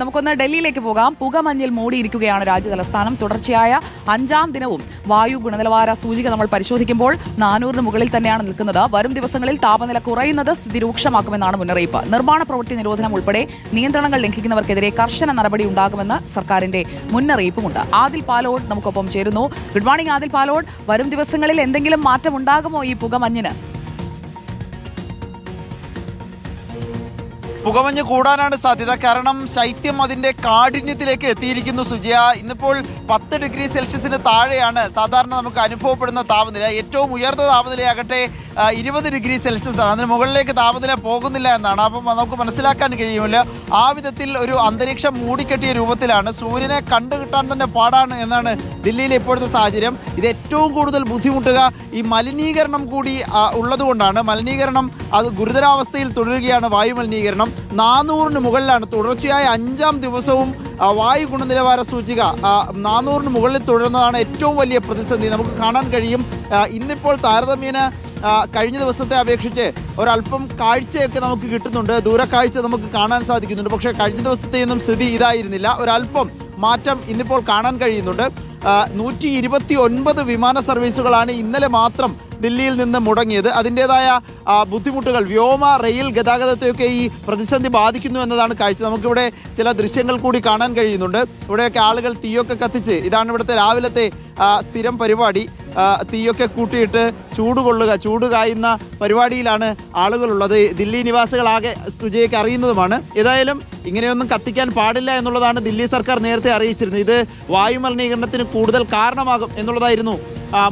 നമുക്കൊന്ന് ഡൽഹിയിലേക്ക് പോകാം. പുകമഞ്ഞിൽ മൂടിയിരിക്കുകയാണ് രാജ്യതലസ്ഥാനം. തുടർച്ചയായ 5ാം ദിനവും വായു ഗുണനിലവാര സൂചിക നമ്മൾ പരിശോധിക്കുമ്പോൾ 400 മുകളിൽ തന്നെയാണ് നിൽക്കുന്നത്. വരും ദിവസങ്ങളിൽ താപനില കുറയുന്നത് സ്ഥിതി രൂക്ഷമാക്കുമെന്നാണ് മുന്നറിയിപ്പ്. നിർമ്മാണ പ്രവൃത്തി നിരോധനം ഉൾപ്പെടെ നിയന്ത്രണങ്ങൾ ലംഘിക്കുന്നവർക്കെതിരെ കർശന നടപടി ഉണ്ടാകുമെന്ന് സർക്കാരിന്റെ മുന്നറിയിപ്പുമുണ്ട്. ആദിൽ പാലോട് നമുക്കൊപ്പം ചേരുന്നു. Good morning Adil Palode. വരും ദിവസങ്ങളിൽ എന്തെങ്കിലും മാറ്റം ഉണ്ടാകുമോ ഈ പുകമഞ്ഞിന്? പുകമഞ്ഞ് കൂടാനാണ് സാധ്യത. കാരണം ശൈത്യം അതിന്റെ കാഠിന്യത്തിലേക്ക് എത്തിയിരിക്കുന്നു സുജിയ. ഇന്നിപ്പോൾ 10 ഡിഗ്രി സെൽഷ്യസിന് താഴെയാണ് സാധാരണ നമുക്ക് അനുഭവപ്പെടുന്ന താപനില. ഏറ്റവും ഉയർന്ന താപനിലയാകട്ടെ 20 ഡിഗ്രി സെൽഷ്യസ് ആണ്. അതിന് മുകളിലേക്ക് താപനില പോകുന്നില്ല എന്നാണ്. അപ്പം നമുക്ക് മനസ്സിലാക്കാൻ കഴിയുമില്ല. ആ വിധത്തിൽ ഒരു അന്തരീക്ഷം മൂടിക്കെട്ടിയ രൂപത്തിലാണ്. സൂര്യനെ കണ്ടുകിട്ടാൻ തന്നെ പാടാണ് എന്നാണ് ദില്ലിയിലെ ഇപ്പോഴത്തെ സാഹചര്യം. ഇത് ഏറ്റവും കൂടുതൽ ബുദ്ധിമുട്ടുക ഈ മലിനീകരണം കൂടി ഉള്ളതുകൊണ്ടാണ്. മലിനീകരണം അത് ഗുരുതരാവസ്ഥയിൽ തുടരുകയാണ്. വായു മലിനീകരണം 400-ന് മുകളിലാണ്. തുടർച്ചയായ 5ാം ദിവസവും വായു ഗുണനിലവാര സൂചിക 400-ന് മുകളിൽ തുടരുന്നതാണ് ഏറ്റവും വലിയ പ്രതിസന്ധി. നമുക്ക് കാണാൻ കഴിയും. ഇന്നിപ്പോൾ താരതമ്യേന കഴിഞ്ഞ ദിവസത്തെ അപേക്ഷിച്ച് ഒരല്പം കാഴ്ചയൊക്കെ നമുക്ക് കിട്ടുന്നുണ്ട്. ദൂരക്കാഴ്ച നമുക്ക് കാണാൻ സാധിക്കുന്നുണ്ട്. പക്ഷേ കഴിഞ്ഞ ദിവസത്തെയൊന്നും സ്ഥിതി ഇതായിരുന്നില്ല. ഒരല്പം മാറ്റം ഇന്നിപ്പോൾ കാണാൻ കഴിയുന്നുണ്ട്. 129 വിമാന സർവീസുകളാണ് ഇന്നലെ മാത്രം ദില്ലിയിൽ നിന്ന് മുടങ്ങിയത്. അതിൻ്റെതായ ബുദ്ധിമുട്ടുകൾ വ്യോമ റെയിൽ ഗതാഗതത്തെയൊക്കെ ഈ പ്രതിസന്ധി ബാധിക്കുന്നു എന്നതാണ് കാഴ്ച. നമുക്കിവിടെ ചില ദൃശ്യങ്ങൾ കൂടി കാണാൻ കഴിയുന്നുണ്ട്. ഇവിടെയൊക്കെ ആളുകൾ തീയൊക്കെ കത്തിച്ച്, ഇതാണ് ഇവിടുത്തെ രാവിലത്തെ സ്ഥിരം പരിപാടി. തീയൊക്കെ കൂട്ടിയിട്ട് ചൂട് കായുന്ന പരിപാടിയിലാണ് ആളുകളുള്ളത്. ദില്ലി നിവാസികളാകെ സുജയ്ക്ക് അറിയുന്നതുമാണ്. ഏതായാലും ഇങ്ങനെയൊന്നും കത്തിക്കാൻ പാടില്ല എന്നുള്ളതാണ് ദില്ലി സർക്കാർ നേരത്തെ അറിയിച്ചിരുന്നത്. ഇത് വായുമലിനീകരണത്തിന് കൂടുതൽ കാരണമാകും എന്നുള്ളതായിരുന്നു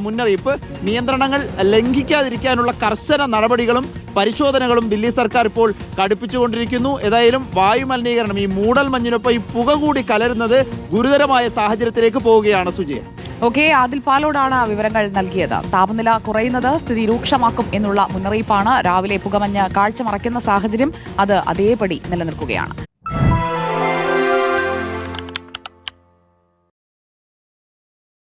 മുന്നറിയിപ്പ്. നിയന്ത്രണങ്ങൾ ലംഘിക്കാതിരിക്കാനുള്ള കർശന നടപടികളും പരിശോധനകളും ദില്ലി സർക്കാർ ഇപ്പോൾ കടുപ്പിച്ചുകൊണ്ടിരിക്കുന്നു. ഏതായാലും വായുമലിനീകരണം ഈ മൂടൽ മഞ്ഞിനൊപ്പം ഈ പുക കൂടി കലരുന്നത് ഗുരുതരമായ സാഹചര്യത്തിലേക്ക് പോവുകയാണ് സുജയ. ഓക്കെ, ആദിൽ പാലോടാണ് വിവരങ്ങൾ നൽകിയത്. താപനില കുറയുന്നത് സ്ഥിതി രൂക്ഷമാക്കും എന്നുള്ള മുന്നറിയിപ്പാണ്. രാവിലെ പുകമഞ്ഞ് കാഴ്ച മറയ്ക്കുന്ന സാഹചര്യം അത് അതേപടി നിലനിൽക്കുകയാണ്.